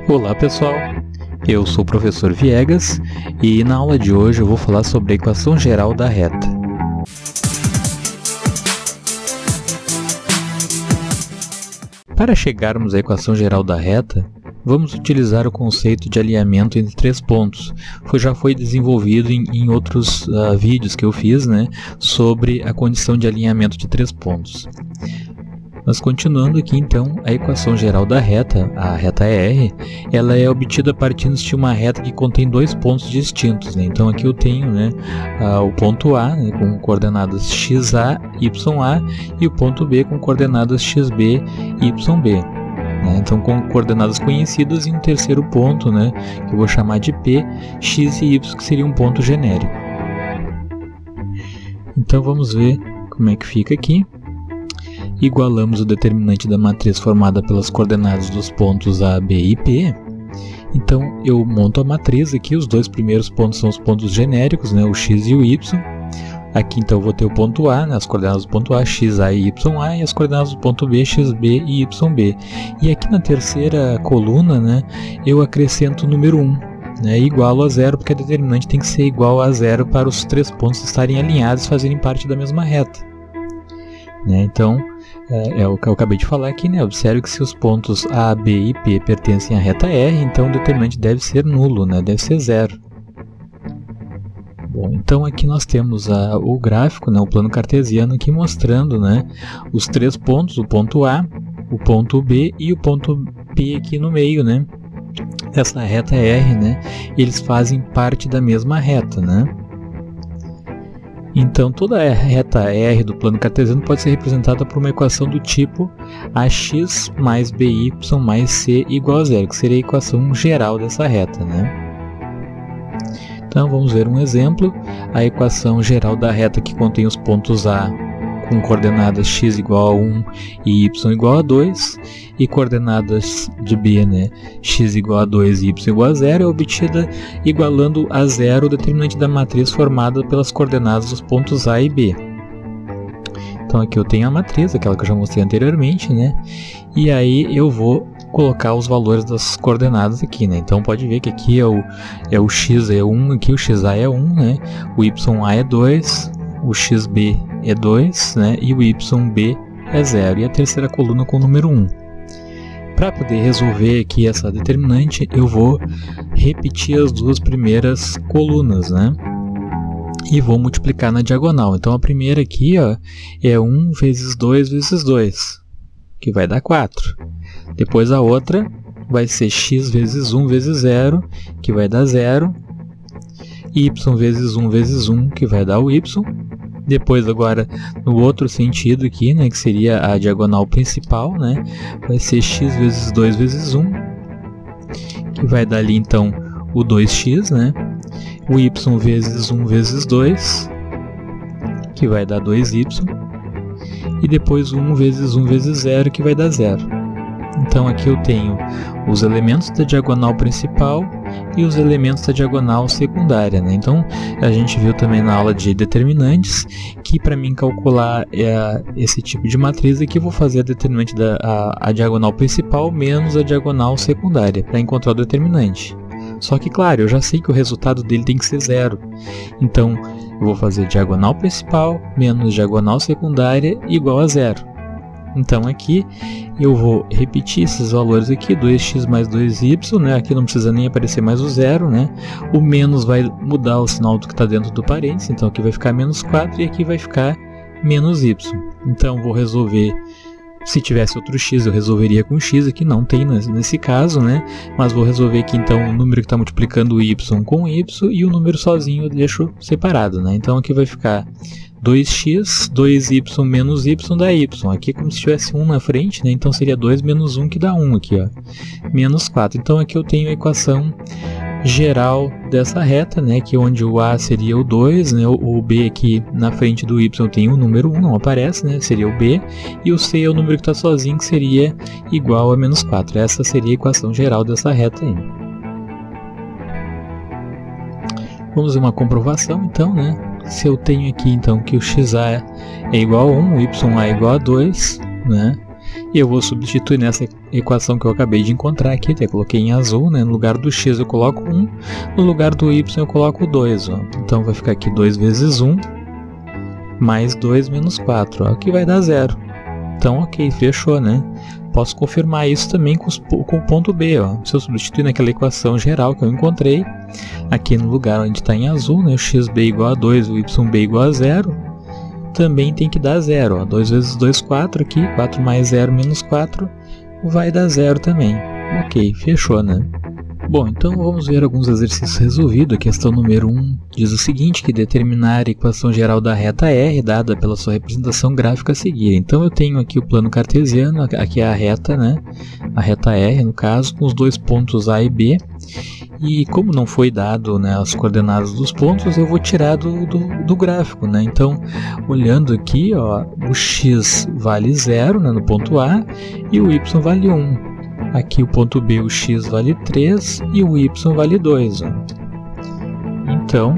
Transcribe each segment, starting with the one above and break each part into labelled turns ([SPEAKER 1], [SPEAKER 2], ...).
[SPEAKER 1] Olá pessoal, eu sou o professor Viegas e na aula de hoje eu vou falar sobre a equação geral da reta. Para chegarmos à equação geral da reta, vamos utilizar o conceito de alinhamento entre três pontos. Já foi desenvolvido em outros vídeos que eu fiz, sobre a condição de alinhamento de três pontos. Mas continuando aqui então, a equação geral da reta, a reta R, ela é obtida partindo de uma reta que contém dois pontos distintos. Então aqui eu tenho o ponto A com coordenadas xa, ya, e o ponto B com coordenadas xb, yb. Então com coordenadas conhecidas e um terceiro ponto, que eu vou chamar de P, x e y, que seria um ponto genérico. Então vamos ver como é que fica aqui. Igualamos o determinante da matriz formada pelas coordenadas dos pontos A, B e P. Então eu monto a matriz aqui, os dois primeiros pontos são os pontos genéricos, o x e o y. Aqui então eu vou ter o ponto A, as coordenadas do ponto A, xa e ya, e as coordenadas do ponto B, xb e yb. E aqui na terceira coluna, eu acrescento o número 1. Igual a zero, porque a determinante tem que ser igual a zero para os três pontos estarem alinhados e fazerem parte da mesma reta. Então, é o que eu acabei de falar aqui, observe que se os pontos A, B e P pertencem à reta R, então o determinante deve ser nulo, deve ser zero. Bom, então aqui nós temos o gráfico, o plano cartesiano aqui mostrando os três pontos, o ponto A, o ponto B e o ponto P aqui no meio, essa reta R, eles fazem parte da mesma reta, Então, toda a reta R do plano cartesiano pode ser representada por uma equação do tipo AX mais BY mais C igual a zero, que seria a equação geral dessa reta, Então, vamos ver um exemplo. A equação geral da reta que contém os pontos A com coordenadas x igual a 1 e y igual a 2, e coordenadas de B, x igual a 2 e y igual a 0, é obtida igualando a zero o determinante da matriz formada pelas coordenadas dos pontos A e B. Então aqui eu tenho a matriz, aquela que eu já mostrei anteriormente, e aí eu vou colocar os valores das coordenadas aqui, Então pode ver que aqui é o x é 1, aqui o xa é 1, o ya é 2, o xb é 2, e o yb é 0, e a terceira coluna com o número 1. Para poder resolver aqui essa determinante, eu vou repetir as duas primeiras colunas, e vou multiplicar na diagonal. Então a primeira aqui é 1 vezes 2 vezes 2, que vai dar 4. Depois a outra vai ser x vezes 1 vezes 0, que vai dar 0. Y vezes 1 vezes 1, que vai dar o y. Depois agora no outro sentido aqui, que seria a diagonal principal, vai ser x vezes 2 vezes 1, que vai dar ali então o 2x, o y vezes 1 vezes 2, que vai dar 2y, e depois 1 vezes 1 vezes 0, que vai dar 0. Então aqui eu tenho os elementos da diagonal principal e os elementos da diagonal secundária. Então a gente viu também na aula de determinantes que para mim calcular esse tipo de matriz aqui eu vou fazer a determinante a diagonal principal menos a diagonal secundária para encontrar o determinante. Só que claro, eu já sei que o resultado dele tem que ser zero. Então eu vou fazer diagonal principal menos diagonal secundária igual a zero. Então aqui eu vou repetir esses valores aqui, 2x mais 2y, aqui não precisa nem aparecer mais o zero, O menos vai mudar o sinal do que está dentro do parênteses, então aqui vai ficar menos 4 e aqui vai ficar menos y. Então vou resolver, se tivesse outro x eu resolveria com x, aqui não tem nesse caso, Mas vou resolver aqui então o número que está multiplicando o y com y e o número sozinho eu deixo separado, Então aqui vai ficar 2x, 2y menos y dá y. Aqui é como se tivesse 1 na frente, então seria 2 menos 1 que dá 1 aqui, menos 4. Então aqui eu tenho a equação geral dessa reta, que onde o A seria o 2, o B aqui na frente do y tem o número 1, não aparece, seria o B, e o C é o número que está sozinho, que seria igual a menos 4. Essa seria a equação geral dessa reta aí. Vamos ver uma comprovação então, Se eu tenho aqui então que o xa é igual a 1, o ya é igual a 2, eu vou substituir nessa equação que eu acabei de encontrar aqui, eu coloquei em azul, né? No lugar do x eu coloco 1, no lugar do y eu coloco 2, ó. Então vai ficar aqui 2 vezes 1, mais 2 menos 4, ó, que vai dar 0. Então ok, fechou, né? Posso confirmar isso também com o ponto B, ó. Se eu substituir naquela equação geral que eu encontrei, aqui no lugar onde está em azul, né? O xb igual a 2, o yb igual a 0, também tem que dar 0, ó. 2 vezes 2, 4 aqui, 4 mais 0 menos 4, vai dar 0 também. Ok, fechou, né? Bom, então vamos ver alguns exercícios resolvidos. A questão número 1 diz o seguinte, que determinar a equação geral da reta R dada pela sua representação gráfica a seguir. Então eu tenho aqui o plano cartesiano, aqui é a reta, né? A reta R, no caso, com os dois pontos A e B. E como não foi dado, né, as coordenadas dos pontos, eu vou tirar do gráfico, né? Então, olhando aqui, ó, o x vale 0, né, no ponto A e o y vale 1. Aqui o ponto B, o x vale 3 e o y vale 2. Ó. Então,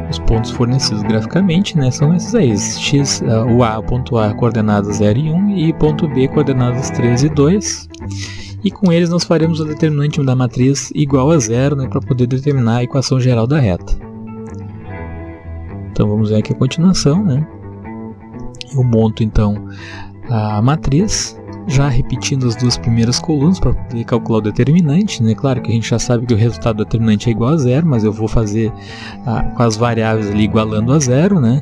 [SPEAKER 1] os pontos fornecidos graficamente, né, são esses aí. X, o ponto A, coordenadas 0 e 1, e ponto B, coordenadas 3 e 2. E com eles nós faremos o determinante da matriz igual a 0, né, para poder determinar a equação geral da reta. Então vamos ver aqui a continuação, né? Eu monto então a matriz, já repetindo as duas primeiras colunas para poder calcular o determinante, né? Claro que a gente já sabe que o resultado do determinante é igual a 0, mas eu vou fazer com as variáveis ali igualando a 0, né?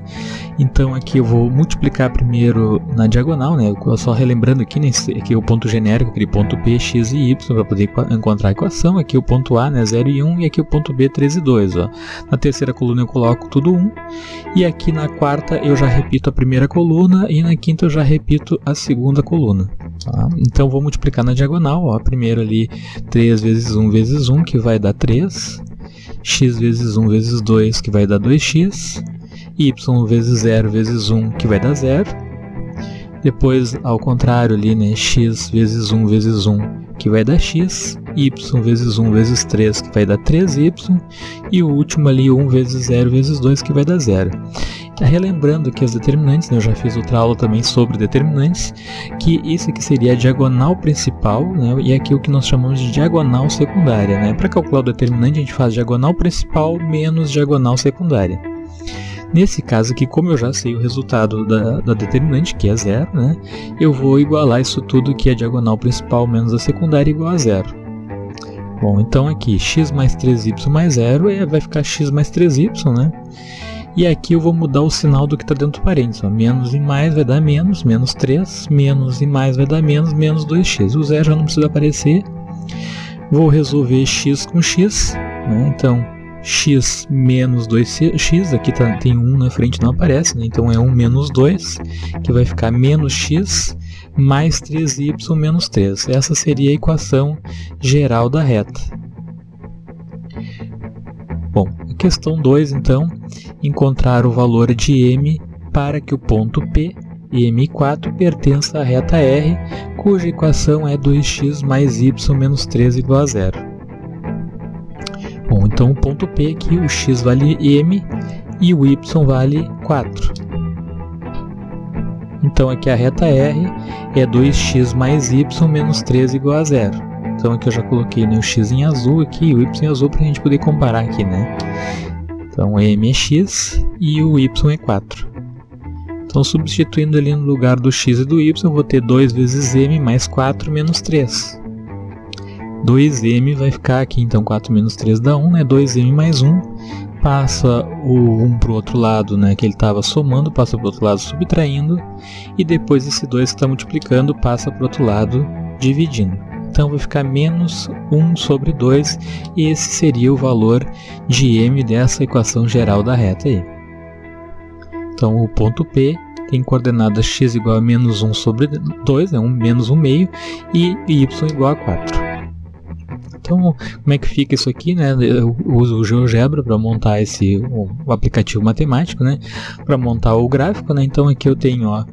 [SPEAKER 1] Então aqui eu vou multiplicar primeiro na diagonal, né? Só relembrando aqui, né? Aqui é o ponto genérico, aquele ponto P, X e Y, para poder encontrar a equação. Aqui o ponto A, né? 0 e 1, e aqui o ponto B, 3 e 2. Ó. Na terceira coluna eu coloco tudo 1, e aqui na quarta eu já repito a primeira coluna, e na quinta eu já repito a segunda coluna. Tá? Então vou multiplicar na diagonal, ó. Primeiro ali 3 vezes 1, que vai dar 3, x vezes 1 vezes 2, que vai dar 2x, y vezes 0 vezes 1, que vai dar 0. Depois, ao contrário ali, né, x vezes 1 vezes 1, que vai dar x, y vezes 1 vezes 3, que vai dar 3y, e o último ali 1 vezes 0 vezes 2, que vai dar 0. Relembrando que as determinantes, né, eu já fiz outra aula também sobre determinantes, que isso aqui seria a diagonal principal, né, e aqui o que nós chamamos de diagonal secundária. Né? Para calcular o determinante, a gente faz diagonal principal menos diagonal secundária. Nesse caso aqui, como eu já sei o resultado da determinante, que é 0, né, eu vou igualar isso tudo que é diagonal principal menos a secundária igual a 0. Bom, então aqui x mais 3y mais 0 vai ficar x mais 3y, né? E aqui eu vou mudar o sinal do que está dentro do parênteses. Ó. Menos e mais vai dar menos, menos 3. Menos e mais vai dar menos, menos 2x. O 0 já não precisa aparecer. Vou resolver x com x. Né? Então, x menos 2x. Aqui tem 1 na frente, não aparece. Né? Então, é 1 menos 2, que vai ficar menos x mais 3y menos 3. Essa seria a equação geral da reta. Bom, questão 2, então, encontrar o valor de m para que o ponto P, m4, pertença à reta R, cuja equação é 2x mais y menos 3 igual a 0. Bom, então o ponto P aqui, o x vale m e o y vale 4. Então aqui a reta R é 2x mais y menos 3 igual a 0. Então aqui eu já coloquei, né, o x em azul aqui e o y em azul para a gente poder comparar aqui, né? Então m é x e o y é 4. Então substituindo ali no lugar do x e do y, eu vou ter 2 vezes m mais 4 menos 3. 2m vai ficar aqui, então 4 menos 3 dá 1, né? 2m mais 1. Passa o 1 para o outro lado, né, que ele estava somando, passa para o outro lado subtraindo. E depois esse 2 que está multiplicando passa para o outro lado dividindo. Então vai ficar menos 1 sobre 2, e esse seria o valor de m dessa equação geral da reta aí. Então o ponto P tem coordenadas x igual a menos 1 sobre 2, né, menos 1 meio, e y igual a 4. Então, como é que fica isso aqui, né? Eu uso o GeoGebra para montar o aplicativo matemático, né? Para montar o gráfico, né? Então aqui eu tenho, ó,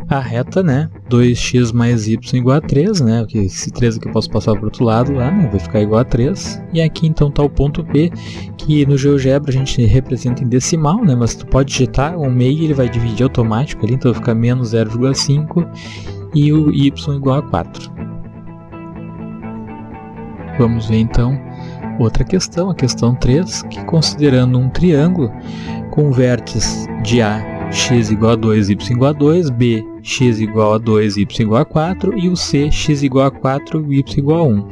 [SPEAKER 1] a reta, né? 2x mais y igual a 3, né? Porque esse 3 aqui eu posso passar para o outro lado lá, né? Vai ficar igual a 3. E aqui então está o ponto P, que no GeoGebra a gente representa em decimal, né? Mas tu pode digitar um meio e ele vai dividir automático ali, então vai ficar menos 0,5. e o y igual a 4. Vamos ver então outra questão, a questão 3, que considerando um triângulo com vértices de A, x igual a 2, y igual a 2, B, x igual a 2, y igual a 4 e o C, x igual a 4, y igual a 1.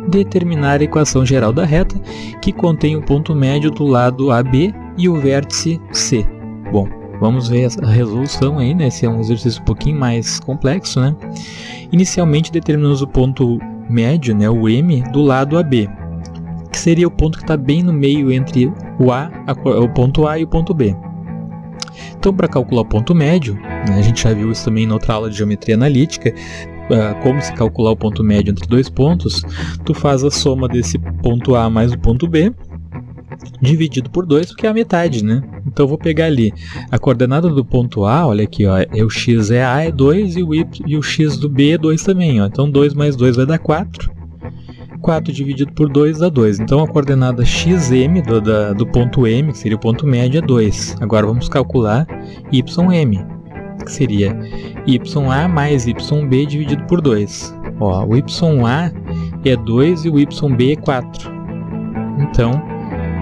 [SPEAKER 1] Determinar a equação geral da reta que contém o ponto médio do lado AB e o vértice C. Bom, vamos ver a resolução aí, né? Esse é um exercício um pouquinho mais complexo, né? Inicialmente determinamos o ponto médio, né, o M, do lado AB, que seria o ponto que está bem no meio entre o ponto A e o ponto B. Então, para calcular o ponto médio, né, a gente já viu isso também na outra aula de geometria analítica, como se calcular o ponto médio entre dois pontos. Tu faz a soma desse ponto A mais o ponto B, dividido por 2, porque é a metade, né? Então eu vou pegar ali a coordenada do ponto A, olha aqui, ó, o x é A, é 2, e o x do B é 2 também, ó. Então 2 mais 2 vai dar 4. 4 dividido por 2 dá 2. Então a coordenada xm do ponto M, que seria o ponto médio, é 2. Agora vamos calcular ym, que seria ya mais yb dividido por 2. Ó, o ya é 2 e o yb é 4. Então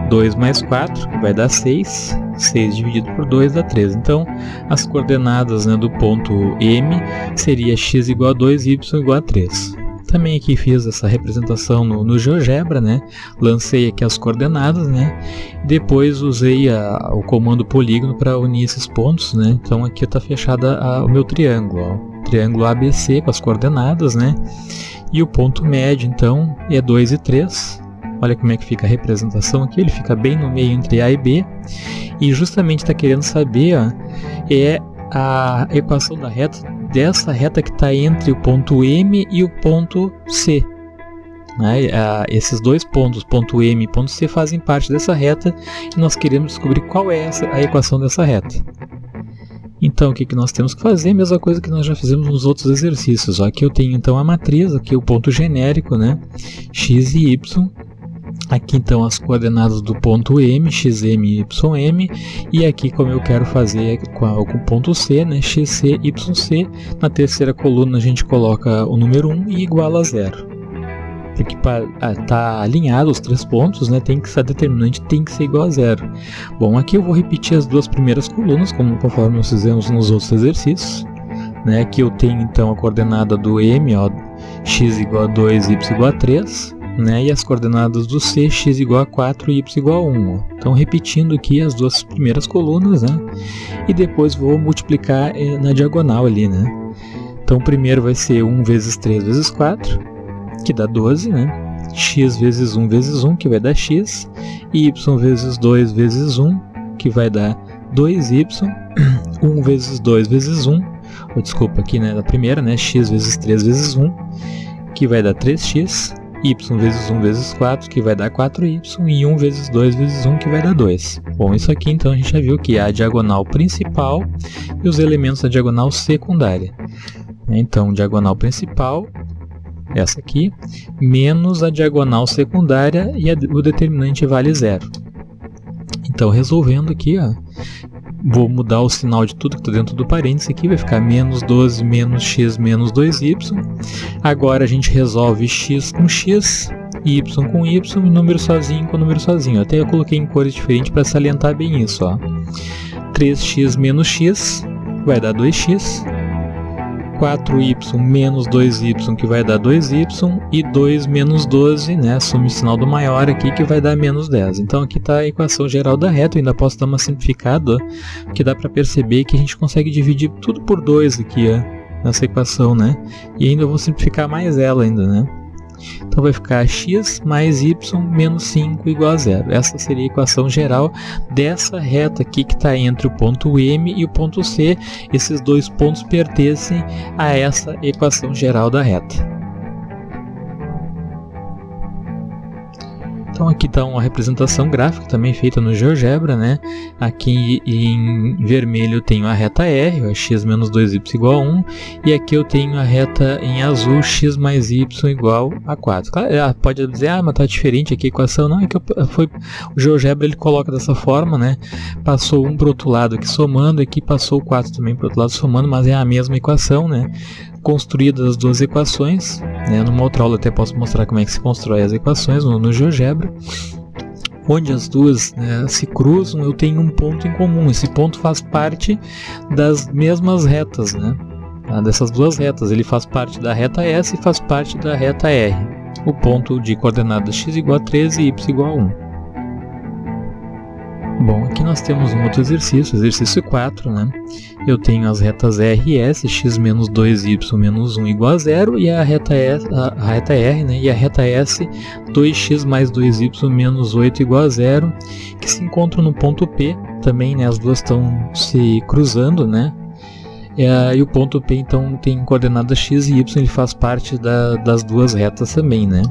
[SPEAKER 1] 2 mais 4 vai dar 6. 6 dividido por 2 dá 3. Então, as coordenadas, né, do ponto M seria x igual a 2 e y igual a 3. Também aqui fiz essa representação no GeoGebra, né? Lancei aqui as coordenadas, né? Depois usei o comando polígono para unir esses pontos, né? Então aqui está fechada o meu triângulo, ó. Triângulo ABC com as coordenadas, né? E o ponto médio, então, é 2 e 3. Olha como é que fica a representação aqui, ele fica bem no meio entre A e B. E justamente está querendo saber, ó, é a equação da reta, dessa reta que está entre o ponto M e o ponto C. Né? Esses dois pontos, ponto M e ponto C, fazem parte dessa reta e nós queremos descobrir qual é a equação dessa reta. Então o que nós temos que fazer? A mesma coisa que nós já fizemos nos outros exercícios. Ó, aqui eu tenho então a matriz, aqui o ponto genérico, né? X e Y. Aqui então as coordenadas do ponto M, xm e ym, e aqui como eu quero fazer com o ponto C, né, xc, yc, na terceira coluna a gente coloca o número 1 e igual a 0. Porque para estar alinhado os três pontos, né, tem que ser determinante, tem que ser igual a 0. Bom, aqui eu vou repetir as duas primeiras colunas, conforme nós fizemos nos outros exercícios. Né, aqui eu tenho então a coordenada do M, ó, x igual a 2 e y igual a 3. Né, e as coordenadas do C, x igual a 4 e y igual a 1. Ó. Então, repetindo aqui as duas primeiras colunas, né, e depois vou multiplicar na diagonal ali. Né. Então, primeiro vai ser 1 vezes 3 vezes 4, que dá 12, né, x vezes 1 vezes 1, que vai dar x, e y vezes 2 vezes 1, que vai dar 2y, 1 vezes 2 vezes 1, desculpa, aqui né, na primeira, né, x vezes 3 vezes 1, que vai dar 3x, y vezes 1 vezes 4, que vai dar 4y, e 1 vezes 2 vezes 1, que vai dar 2. Bom, isso aqui então a gente já viu que é a diagonal principal e os elementos da diagonal secundária. Então, diagonal principal, essa aqui, menos a diagonal secundária e o determinante vale 0. Então, resolvendo aqui, ó, vou mudar o sinal de tudo que está dentro do parênteses aqui, vai ficar menos 12 menos x menos 2y. Agora a gente resolve x com x, y com y e número sozinho com número sozinho. Até eu coloquei em cores diferentes para salientar bem isso. Ó. 3x menos x vai dar 2x, 4y menos 2y, que vai dar 2y, e 2 menos 12, né, assume o sinal do maior aqui, que vai dar menos 10. Então aqui está a equação geral da reta. Eu ainda posso dar uma simplificada, que dá para perceber que a gente consegue dividir tudo por 2 aqui, ó, nessa equação, né, e ainda vou simplificar mais ela ainda, né. Então vai ficar x mais y menos 5 igual a 0. Essa seria a equação geral dessa reta aqui que está entre o ponto M e o ponto C. Esses dois pontos pertencem a essa equação geral da reta. Então aqui está uma representação gráfica também feita no GeoGebra, né? Aqui em vermelho eu tenho a reta R, ó, x menos 2y igual a 1, e aqui eu tenho a reta em azul, x mais y igual a 4. Claro, pode dizer, mas está diferente aqui a equação. Não, é que o GeoGebra ele coloca dessa forma, né? Passou um para o outro lado aqui somando, aqui passou o 4 também para o outro lado somando, mas é a mesma equação, né? construídas as duas equações, né? Numa outra aula eu até posso mostrar como é que se constrói as equações no GeoGebra. Onde as duas, né, se cruzam, eu tenho um ponto em comum. Esse ponto faz parte das mesmas retas, né? Dessas duas retas, ele faz parte da reta S e faz parte da reta R. O ponto de coordenadas x igual a 13 e y igual a 1. Bom, aqui nós temos um outro exercício, exercício 4, né? Eu tenho as retas R e S, x menos 2y menos 1 igual a 0, e a reta R, né? E a reta S, 2x mais 2y menos 8 igual a 0, que se encontram no ponto P também, né? As duas estão se cruzando, né? E o ponto P, então, tem coordenadas x e y, ele faz parte das duas retas também, né?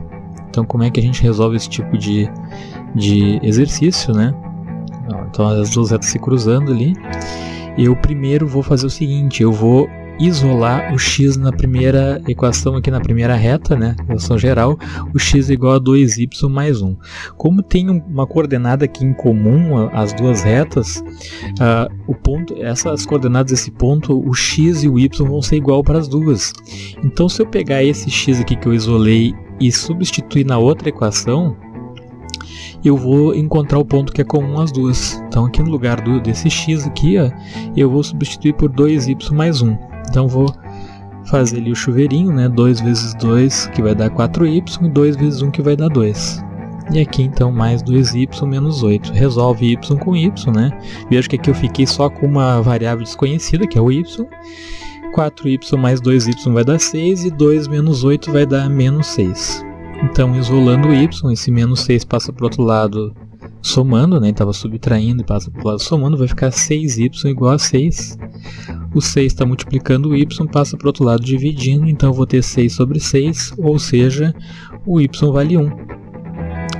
[SPEAKER 1] Então, como é que a gente resolve esse tipo de exercício, né? Então as duas retas se cruzando ali. Eu primeiro vou fazer o seguinte, eu vou isolar o x na primeira equação aqui na primeira reta, né, equação geral, o x é igual a 2y mais 1. Como tem uma coordenada aqui em comum as duas retas, essas coordenadas desse ponto, o x e o y vão ser igual para as duas. Então se eu pegar esse x aqui que eu isolei e substituir na outra equação, eu vou encontrar o ponto que é comum às duas. Então aqui no lugar desse x aqui, ó, eu vou substituir por 2y mais 1. Então vou fazer ali o chuveirinho, né? 2 vezes 2 que vai dar 4y e 2 vezes 1 que vai dar 2. E aqui então mais 2y menos 8. Resolve y com y, né? Veja que aqui eu fiquei só com uma variável desconhecida, que é o y. 4y mais 2y vai dar 6 e 2 menos 8 vai dar menos 6. Então, isolando o y, esse menos 6 passa para o outro lado somando, né? Estava subtraindo e passa para o lado somando, vai ficar 6y igual a 6. O 6 está multiplicando o y, passa para o outro lado dividindo, então eu vou ter 6 sobre 6, ou seja, o y vale 1.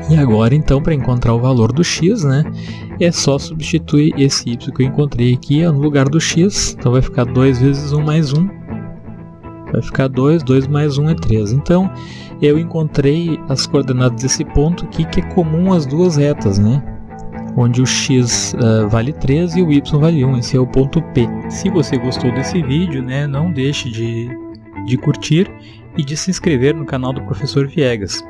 [SPEAKER 1] E agora, então, para encontrar o valor do x, né? É só substituir esse y que eu encontrei aqui no lugar do x. Então vai ficar 2 vezes 1 mais 1. Vai ficar 2, 2 mais 1 é 3. Então, eu encontrei as coordenadas desse ponto aqui, que é comum às duas retas, né? Onde o x vale 3 e o y vale 1. Esse é o ponto P. Se você gostou desse vídeo, né, não deixe de curtir e de se inscrever no canal do Professor Viegas.